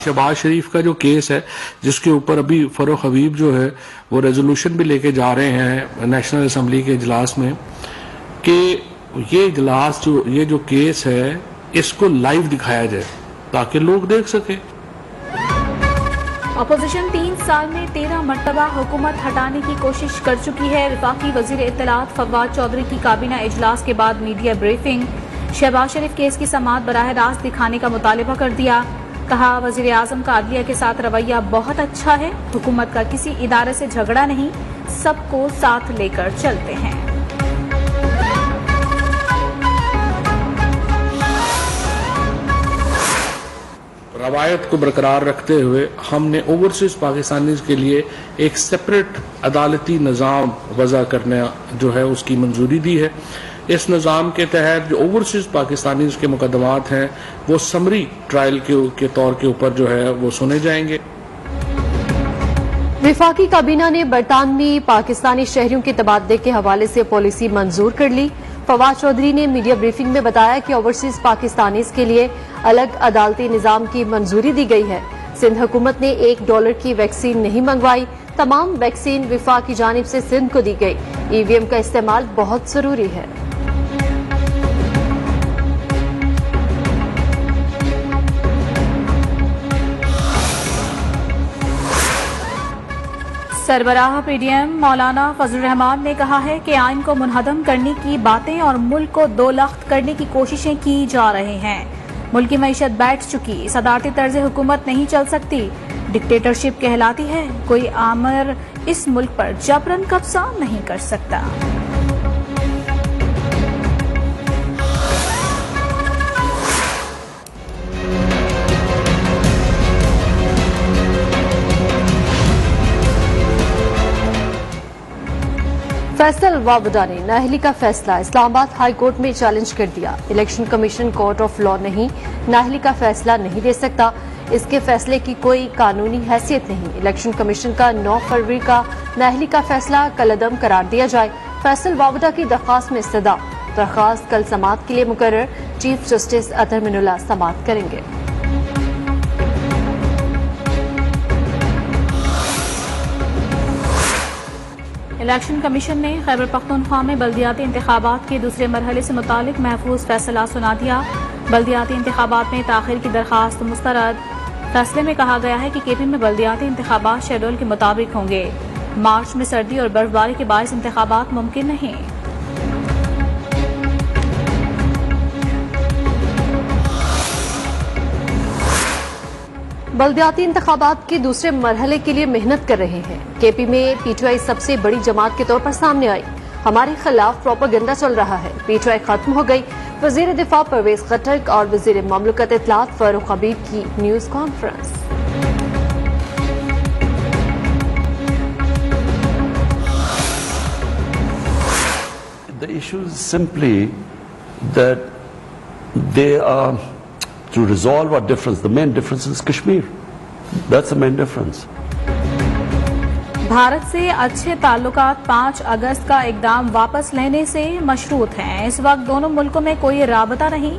शहबाज शरीफ का जो केस है जिसके ऊपर अभी फरूख हबीब जो है वो रेजोल्यूशन भी लेके जा रहे हैं नेशनल असम्बली के इजलास में कि ये इजलास ये जो केस है इसको लाइव दिखाया जाए ताकि लोग देख सके। अपोजिशन 3 साल में 13 मरतबा हुकूमत हटाने की कोशिश कर चुकी है। वफाकी वजीर इत्तलात फवाद चौधरी की काबीना इजलास के बाद मीडिया ब्रीफिंग। शहबाज शरीफ केस की समाअत बराह रास्त दिखाने का मुतालिबा कर दिया। कहा वजीर आजम का अदलिया के साथ रवैया बहुत अच्छा है। हुकूमत का किसी इदारे से झगड़ा नहीं, सबको साथ लेकर चलते हैं। रवायत को बरकरार रखते हुए हमने ओवरसीज पाकिस्तानी के लिए एक सेपरेट अदालती निज़ाम वज़ा करने जो है उसकी मंजूरी दी है। इस निज़ाम के तहत जो ओवरसीज पाकिस्तानी के मुकदमात हैं वो समरी ट्रायल के तौर के ऊपर जो है वो सुने जाएंगे। वफाकी काबीना ने बरतानवी पाकिस्तानी शहरियों के तबादले के हवाले से पॉलिसी मंजूर कर ली। फवाद चौधरी ने मीडिया ब्रीफिंग में बताया कि ओवरसीज पाकिस्तानीज के लिए अलग अदालती निज़ाम की मंजूरी दी गई है। सिंध हुकूमत ने $1 की वैक्सीन नहीं मंगवाई। तमाम वैक्सीन वफाक की जानिब से सिंध को दी गई। EVM का इस्तेमाल बहुत जरूरी है। सरबराह PDM मौलाना फजलुर रहमान ने कहा है कि आइन को मुनहदम करने की बातें और मुल्क को दो लख्त करने की कोशिशें की जा रही हैं। मुल्क की मईशत बैठ चुकी, सदारती तर्ज हुकूमत नहीं चल सकती, डिक्टेटरशिप कहलाती है। कोई आमर इस मुल्क पर जबरन कब्जा नहीं कर सकता। फैसल वावडा ने नाअहली का फैसला इस्लामाबाद हाई कोर्ट में चैलेंज कर दिया। Election commission court of law नहीं, नाअहली का फैसला नहीं दे सकता। इसके फैसले की कोई कानूनी हैसियत नहीं। इलेक्शन कमीशन का 9 फरवरी का नाअहली का फैसला कलअदम करार दिया जाए। फैसल वावडा की दरख्वास्त में इस्तदा। दरख्वास्त कल समाअत के लिए मुकर्रर। चीफ जस्टिस अतहर मिनुल्लाह समाअत करेंगे। इलेक्शन कमीशन ने खैबर पख्तूनख्वा में बल्दियाती इंतखाबात के दूसरे मरहले से मुतालिक महफूज फैसला सुना दिया। बल्दियाती इंतखाबात में ताखिर की दरखास्त मुस्तरद। फैसले में कहा गया है कि KP में बल्दियाती इंतखाबात शेड्यूल के मुताबिक होंगे। मार्च में सर्दी और बर्फबारी के बायस इंतखाबात मुमकिन नहीं। बल्दियाती इंतखाबात के दूसरे मरहले के लिए मेहनत कर रहे हैं। KP में PTI सबसे बड़ी जमात के तौर पर सामने आई। हमारे खिलाफ प्रोपेगेंडा चल रहा है। PTI खत्म हो गई। वजीर दिफा परवेज खट्टक और वजीर ममलकत इत्तलात फरूख हबीब की news conference. The issue is simply that they are to resolve our difference. The main difference is Kashmir. That's the main difference. Bharat से अच्छे ताल्लुकात 5 अगस्त का इकदाम वापस लेने से मशरूत हैं। इस वक्त दोनों मुल्कों में कोई राबता नहीं।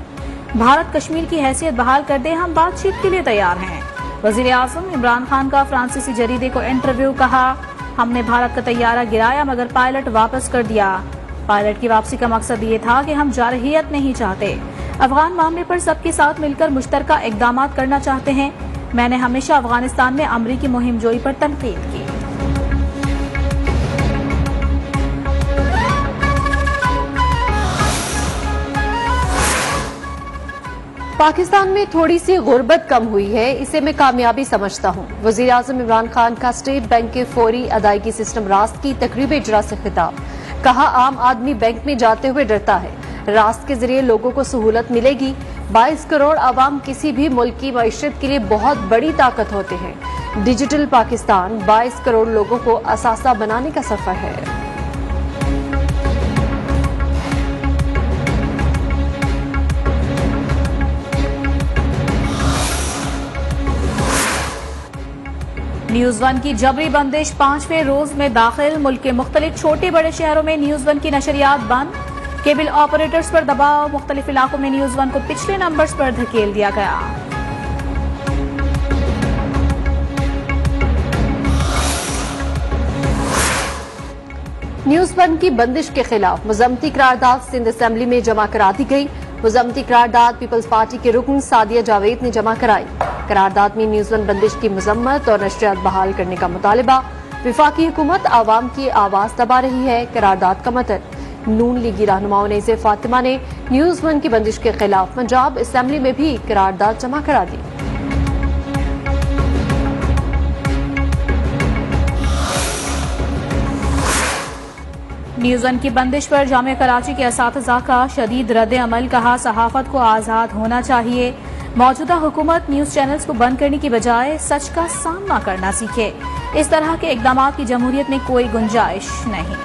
भारत कश्मीर की हैसियत बहाल कर दे, हम बातचीत के लिए तैयार हैं। वजीर आजम इमरान खान का फ्रांसीसी जरीदे को इंटरव्यू। कहा हमने भारत का तैयारा गिराया मगर पायलट वापस कर दिया। पायलट की वापसी का मकसद ये था कि हम जारहियत नहीं चाहते। अफगान मामले पर सबके साथ मिलकर मुश्तरका इकदाम करना चाहते हैं। मैंने हमेशा अफगानिस्तान में अमरीकी मुहिम जोई पर तनकीद की। पाकिस्तान में थोड़ी सी गुर्बत कम हुई है, इसे मैं कामयाबी समझता हूँ। वजीर आजम इमरान खान का स्टेट बैंक के फौरी अदायगी सिस्टम रास्त की तकरीब इजरा से खिताब। कहा आम आदमी बैंक में जाते हुए डरता है, रास्त के जरिए लोगों को सहूलत मिलेगी। 22 करोड़ आवाम किसी भी मुल्क की मईशत के लिए बहुत बड़ी ताकत होते हैं। डिजिटल पाकिस्तान 22 करोड़ लोगों को असासा बनाने का सफर है। न्यूज़ 1 की जबरी बंदिश 5वें रोज में दाखिल। मुल्क के मुख्तलिफ छोटे बड़े शहरों में न्यूज़ 1 की नशरियात बंद। केबल ऑपरेटर्स पर दबाव। मुख्तलिफ इलाकों में न्यूज़ 1 को पिछले नंबर्स पर धकेल दिया गया। न्यूज वन की बंदिश के खिलाफ मजम्मती करारदाद सिंध असेंबली में जमा करा दी गई। मजम्मती करारदाद पीपल्स पार्टी के रुकन सादिया जावेद ने जमा कराई। करारदाद में न्यूज वन बंदिश की मजम्मत और नशरियात बहाल करने का मुतालिबा। विफाकी हुकूमत आवाम की आवाज दबा रही है, करारदाद का मतन। नून लीगी रहनुमाओं ने इसे फातिमा ने न्यूज वन की बंदिश के खिलाफ पंजाब असेंबली में भी करारदाद जमा करा दी। न्यूज वन की बंदिश पर जामिया कराची के असातिज़ा का शदीद रद्द अमल। कहा, सहाफत को आज़ाद होना चाहिए। मौजूदा हुकूमत न्यूज चैनल्स को बंद करने की बजाय सच का सामना करना सीखे। इस तरह के इकदाम की जमहूरियत में कोई गुंजाइश नहीं।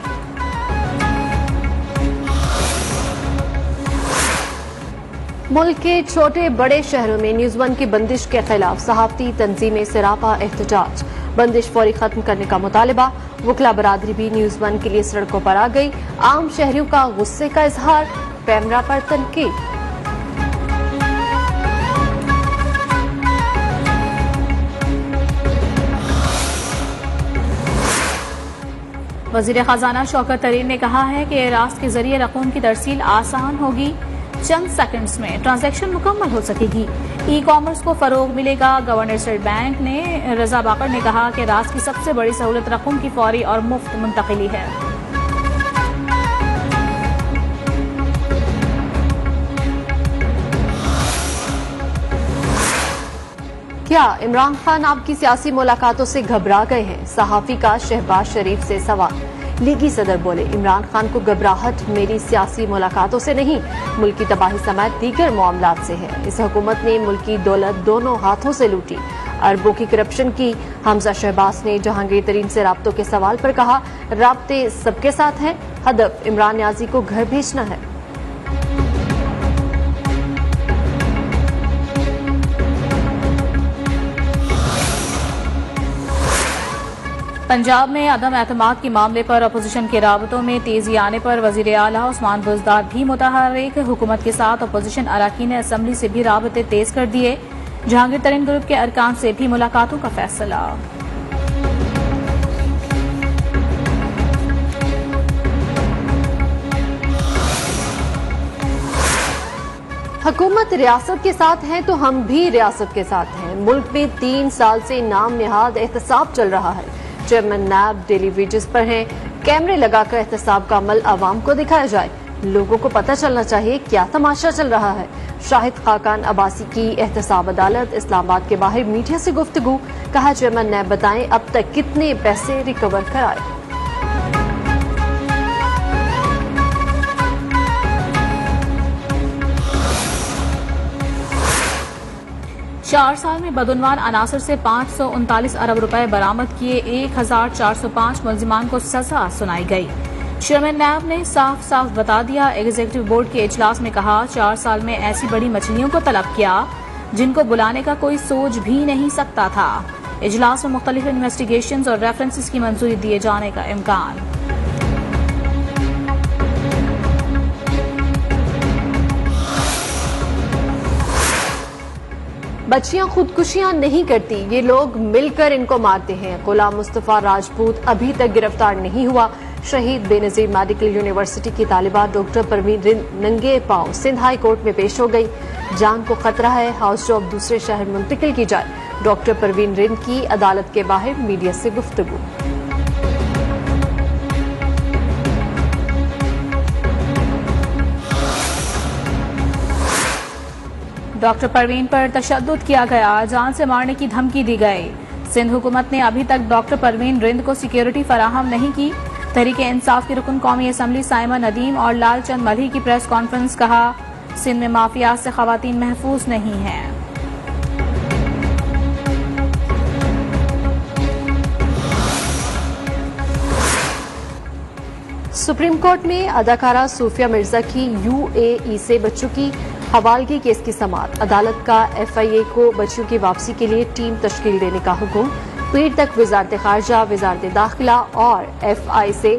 मुल्क के छोटे बड़े शहरों में न्यूज वन की बंदिश के खिलाफ सहाफती तंजीमें सरापा एहतजाज। बंदिश फौरी खत्म करने का मुतालिबा। वकला बरादरी भी न्यूज वन के लिए सड़कों पर आ गई। आम शहरियों का गुस्से का इजहार, पैमरा पर तनकीद। वजीर खजाना शौकत तरीन ने कहा है कि रास्त के जरिए रकूम की तरसील आसान होगी। चंद सेकंड्स में ट्रांजैक्शन मुकम्मल हो सकेगी। ई कॉमर्स को फरोग मिलेगा। गवर्नर स्टेट बैंक ने रजा बाकर ने कहा कि रास्त की सबसे बड़ी सहूलत रकूम की फौरी और मुफ्त मुंतकिली है। क्या इमरान खान आपकी सियासी मुलाकातों से घबरा गए हैं? सहाफी का शहबाज शरीफ से सवाल। लीगी सदर बोले, इमरान खान को घबराहट मेरी सियासी मुलाकातों से नहीं, मुल्क की तबाही समेत दीगर मामलात से है। इस हुकूमत ने मुल्क की दौलत दोनों हाथों से लूटी, अरबों की करप्शन की। हमजा शहबाज ने जहांगीर तरीन से राब्तों के सवाल पर कहा, राब्ते सबके साथ हैं, हदफ इमरान न्याजी को घर भेजना है। पंजाब में अदम एतमाद के मामले पर अपोजिशन के राबतों में तेजी आने पर वजीर आला उस्मान बुज़दार भी मुतहर्रिक। हुकूमत के साथ अपोजिशन अरकान असम्बली से भी राबते तेज कर दिए। जहांगीर तरीन ग्रुप के अरकान से भी मुलाकातों का फैसला। हुकूमत रियासत के साथ है तो हम भी रियासत के साथ हैं। मुल्क में 3 साल से नाम निहाद एहतसाब चल रहा है। चेयरमैन नैब डेली वेजेस पर हैं। कैमरे लगाकर एहतसाब का अमल आवाम को दिखाया जाए। लोगों को पता चलना चाहिए क्या तमाशा चल रहा है। शाहिद खाकान अब्बासी की एहतसाब अदालत इस्लामाबाद के बाहर मीडिया से गुफ्तगू। कहा, चेयरमैन नैब बताएं अब तक कितने पैसे रिकवर कराए। चार साल में बदउनवान अनासर से 539 अरब रुपए बरामद किए। 1405 मुलजिमान को सजा सुनाई गई। चेयरमैन नैब ने साफ साफ बता दिया। एग्जीक्यूटिव बोर्ड के इजलास में कहा, 4 साल में ऐसी बड़ी मछलियों को तलब किया जिनको बुलाने का कोई सोच भी नहीं सकता था। इजलास में मुख्तलिफ इन्वेस्टिगेशंस और रेफरेंसेस की मंजूरी दिए जाने का इम्कान। बच्चियां खुदकुशियां नहीं करती, ये लोग मिलकर इनको मारते हैं। गुलाम मुस्तफा राजपूत अभी तक गिरफ्तार नहीं हुआ। शहीद बेनजीर मेडिकल यूनिवर्सिटी की तालिबा डॉक्टर परवीन रिंद नंगे पांव सिंध हाई कोर्ट में पेश हो गई। जान को खतरा है, हाउस जॉब दूसरे शहर मुंतकिल की जाए। डॉक्टर परवीन रिंद की अदालत के बाहर मीडिया से गुफ्तगू। डॉक्टर परवीन पर तशद्दुद किया गया, जान से मारने की धमकी दी गई। सिंध हुकूमत ने अभी तक डॉक्टर परवीन रिंद को सिक्योरिटी फराहम नहीं की। तहरीक इंसाफ के रुकन कौमी असम्बली साइमा नदीम और लालचंद मल्ही की प्रेस कॉन्फ्रेंस। कहा, सिंध में माफिया से खवातीन महफूज नहीं हैं। सुप्रीम कोर्ट में अदाकारा सूफिया मिर्जा की यूएई से बच्चों की हवालगी केस की समाअत। अदालत का एफआईए को बच्चों की वापसी के लिए टीम तश्कील देने का हुक्म। पीर तक वजारत खारजा, वजारत दाखिला और एफआई से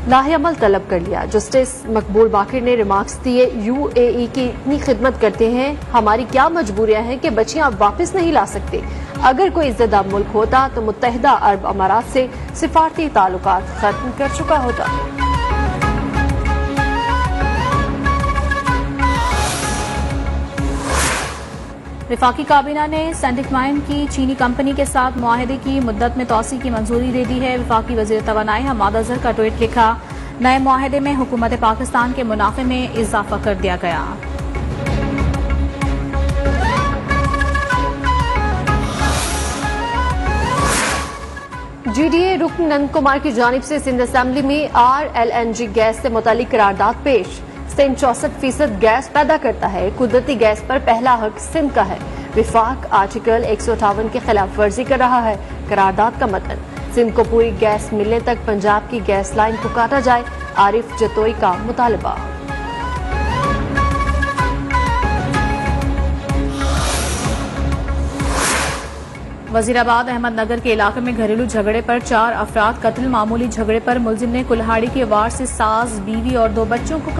लाहेअमल तलब कर लिया। जस्टिस मकबूल बाकिर ने रिमार्क्स दिए, UAE की इतनी खिदमत करते हैं, हमारी क्या मजबूरियां हैं कि बच्चियां वापस नहीं ला सकते। अगर कोई इज्जतदार मुल्क होता तो मुत्तहिदा अरब अमारात से सिफारती ताल्लुकात खत्म कर चुका होता। वफाकी काबीना ने सेंटिकमाइन की चीनी कंपनी के साथ मुआहदे की मुद्दत में तोसी की मंजूरी दे दी है। वफाकी वज़ीर तवानाई हमाद अजहर का ट्वीट लिखा, नए मुआहदे में हुकूमत पाकिस्तान के मुनाफे में इजाफा कर दिया गया। GDA रुकन नंद कुमार की जानिब से सिंध असेंबली में RLNG गैस से मुतालिक करारदाद पेश। सिंध 64% गैस पैदा करता है। कुदरती गैस पर पहला हक सिंध का है। विफाक आर्टिकल 158 की खिलाफ वर्जी कर रहा है। करारदाद का मतलब, सिंध को पूरी गैस मिलने तक पंजाब की गैस लाइन को काटा जाए। आरिफ जतोई का मुतालबा। वजीराबाद अहमदनगर के इलाके में घरेलू झगड़े पर 4 अफराद कत्ल। मामूली झगड़े पर मुलजिम ने कुल्हाड़ी के वार से सास, बीवी और 2 बच्चों को